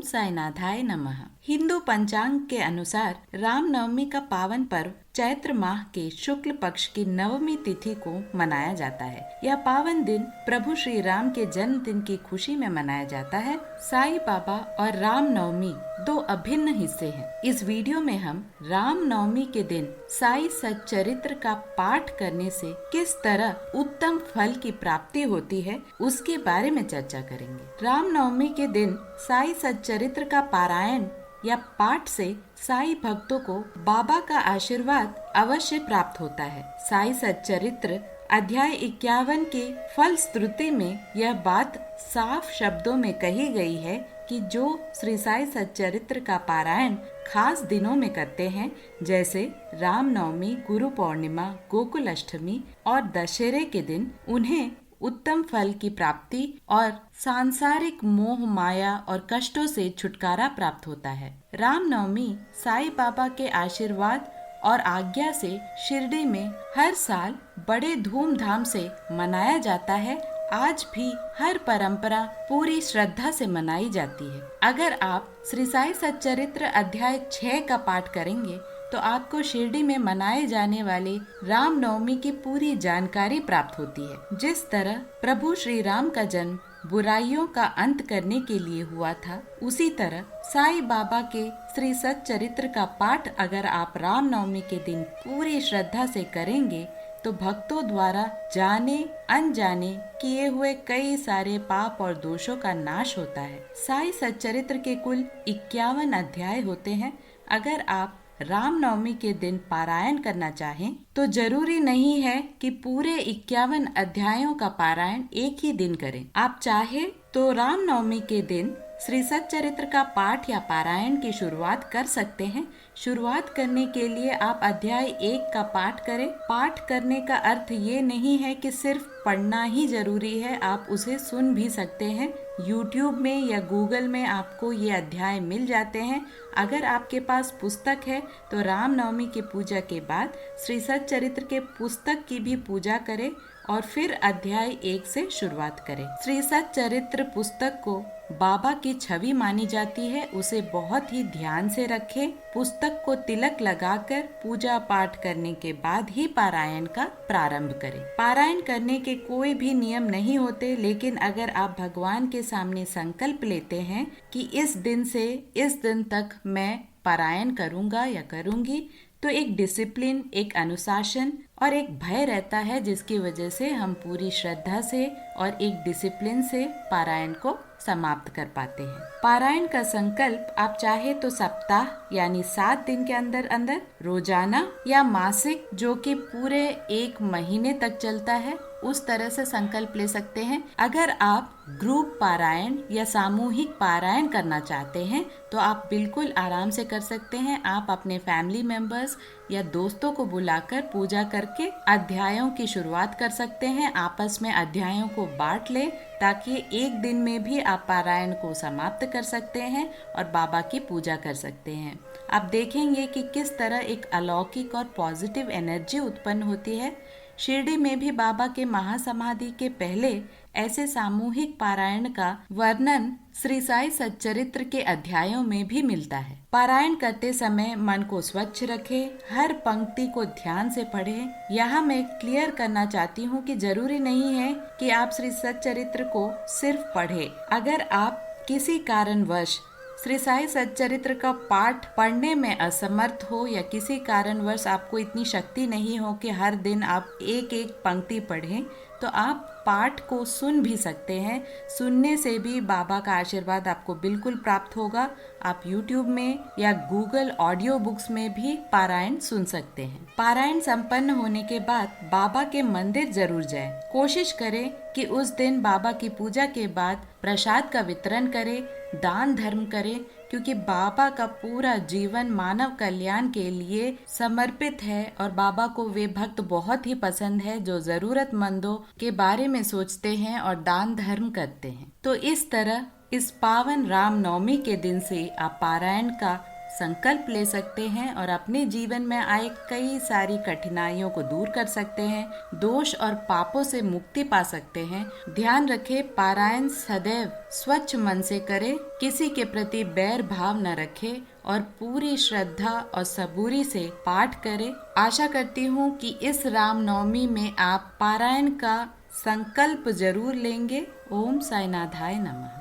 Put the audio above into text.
साईनाथाय नमः। हिंदू पंचांग के अनुसार रामनवमी का पावन पर्व चैत्र माह के शुक्ल पक्ष की नवमी तिथि को मनाया जाता है। यह पावन दिन प्रभु श्री राम के जन्मदिन की खुशी में मनाया जाता है। साईं बाबा और रामनवमी दो अभिन्न हिस्से हैं। इस वीडियो में हम रामनवमी के दिन साईं सच्चरित्र का पाठ करने से किस तरह उत्तम फल की प्राप्ति होती है उसके बारे में चर्चा करेंगे। रामनवमी के दिन साईं सच्चरित्र का पारायण या पाठ से साईं भक्तों को बाबा का आशीर्वाद अवश्य प्राप्त होता है। साईं सच्चरित्र अध्याय 51 के फल स्तुति में यह बात साफ शब्दों में कही गई है कि जो श्री साईं सच्चरित्र का पारायण खास दिनों में करते हैं, जैसे रामनवमी, गुरु पूर्णिमा, गोकुल अष्टमी और दशहरे के दिन, उन्हें उत्तम फल की प्राप्ति और सांसारिक मोह माया और कष्टों से छुटकारा प्राप्त होता है। रामनवमी साईं बाबा के आशीर्वाद और आज्ञा से शिरडी में हर साल बड़े धूमधाम से मनाया जाता है। आज भी हर परंपरा पूरी श्रद्धा से मनाई जाती है। अगर आप श्री साईं सच्चरित्र अध्याय 6 का पाठ करेंगे तो आपको शिरडी में मनाए जाने वाले रामनवमी की पूरी जानकारी प्राप्त होती है। जिस तरह प्रभु श्री राम का जन्म बुराइयों का अंत करने के लिए हुआ था, उसी तरह साईं बाबा के श्री सच्चरित्र का पाठ अगर आप रामनवमी के दिन पूरी श्रद्धा से करेंगे तो भक्तों द्वारा जाने अनजाने किए हुए कई सारे पाप और दोषों का नाश होता है। साईं सच्चरित्र के कुल 51 अध्याय होते हैं। अगर आप रामनवमी के दिन पारायण करना चाहें तो जरूरी नहीं है कि पूरे 51 अध्यायों का पारायण एक ही दिन करें। आप चाहे तो रामनवमी के दिन श्री सच्चरित्र का पाठ या पारायण की शुरुआत कर सकते हैं। शुरुआत करने के लिए आप अध्याय 1 का पाठ करें। पाठ करने का अर्थ ये नहीं है कि सिर्फ पढ़ना ही जरूरी है, आप उसे सुन भी सकते हैं। YouTube में या Google में आपको ये अध्याय मिल जाते हैं। अगर आपके पास पुस्तक है तो रामनवमी की पूजा के बाद श्री सच्चरित्र के पुस्तक की भी पूजा करें और फिर अध्याय 1 से शुरुआत करें। श्री सच्चरित्र पुस्तक को बाबा की छवि मानी जाती है। उसे बहुत ही ध्यान से रखें। पुस्तक को तिलक लगाकर पूजा पाठ करने के बाद ही पारायण का प्रारंभ करें। पारायण करने के कोई भी नियम नहीं होते, लेकिन अगर आप भगवान के सामने संकल्प लेते हैं कि इस दिन से इस दिन तक मैं पारायण करूंगा या करूंगी, तो एक डिसिप्लिन, एक अनुशासन और एक भय रहता है, जिसकी वजह से हम पूरी श्रद्धा से और एक डिसिप्लिन से पारायण को समाप्त कर पाते हैं। पारायण का संकल्प आप चाहे तो सप्ताह यानी 7 दिन के अंदर अंदर, रोजाना या मासिक जो कि पूरे 1 महीने तक चलता है, उस तरह से संकल्प ले सकते हैं। अगर आप ग्रुप पारायण या सामूहिक पारायण करना चाहते हैं तो आप बिल्कुल आराम से कर सकते हैं। आप अपने फैमिली मेंबर्स या दोस्तों को बुलाकर पूजा करके अध्यायों की शुरुआत कर सकते हैं। आपस में अध्यायों को बांट लें ताकि एक दिन में भी आप पारायण को समाप्त कर सकते हैं और बाबा की पूजा कर सकते हैं। आप देखेंगे कि किस तरह एक अलौकिक और पॉजिटिव एनर्जी उत्पन्न होती है। शिरडी में भी बाबा के महासमाधि के पहले ऐसे सामूहिक पारायण का वर्णन श्री साईं सच्चरित्र के अध्यायों में भी मिलता है। पारायण करते समय मन को स्वच्छ रखें, हर पंक्ति को ध्यान से पढ़ें। यहाँ मैं क्लियर करना चाहती हूँ कि जरूरी नहीं है कि आप श्री सच्चरित्र को सिर्फ पढ़ें। अगर आप किसी कारणवश श्री साईं सच्चरित्र का पाठ पढ़ने में असमर्थ हो या किसी कारणवश आपको इतनी शक्ति नहीं हो कि हर दिन आप एक एक पंक्ति पढ़ें, तो आप पाठ को सुन भी सकते हैं। सुनने से भी बाबा का आशीर्वाद आपको बिल्कुल प्राप्त होगा। आप YouTube में या Google ऑडियो बुक्स में भी पारायण सुन सकते हैं। पारायण संपन्न होने के बाद बाबा के मंदिर जरूर जाएं। कोशिश करें कि उस दिन बाबा की पूजा के बाद प्रसाद का वितरण करें, दान धर्म करें, क्योंकि बाबा का पूरा जीवन मानव कल्याण के लिए समर्पित है और बाबा को वे भक्त बहुत ही पसंद है जो जरूरतमंदों के बारे में सोचते हैं और दान धर्म करते हैं। तो इस तरह इस पावन रामनवमी के दिन से आप पारायण का संकल्प ले सकते हैं और अपने जीवन में आए कई सारी कठिनाइयों को दूर कर सकते हैं, दोष और पापों से मुक्ति पा सकते हैं। ध्यान रखें, पारायण सदैव स्वच्छ मन से करें, किसी के प्रति बैर भाव न रखें और पूरी श्रद्धा और सबूरी से पाठ करें। आशा करती हूँ कि इस रामनवमी में आप पारायण का संकल्प जरूर लेंगे। ओम साईनाथाय नमः।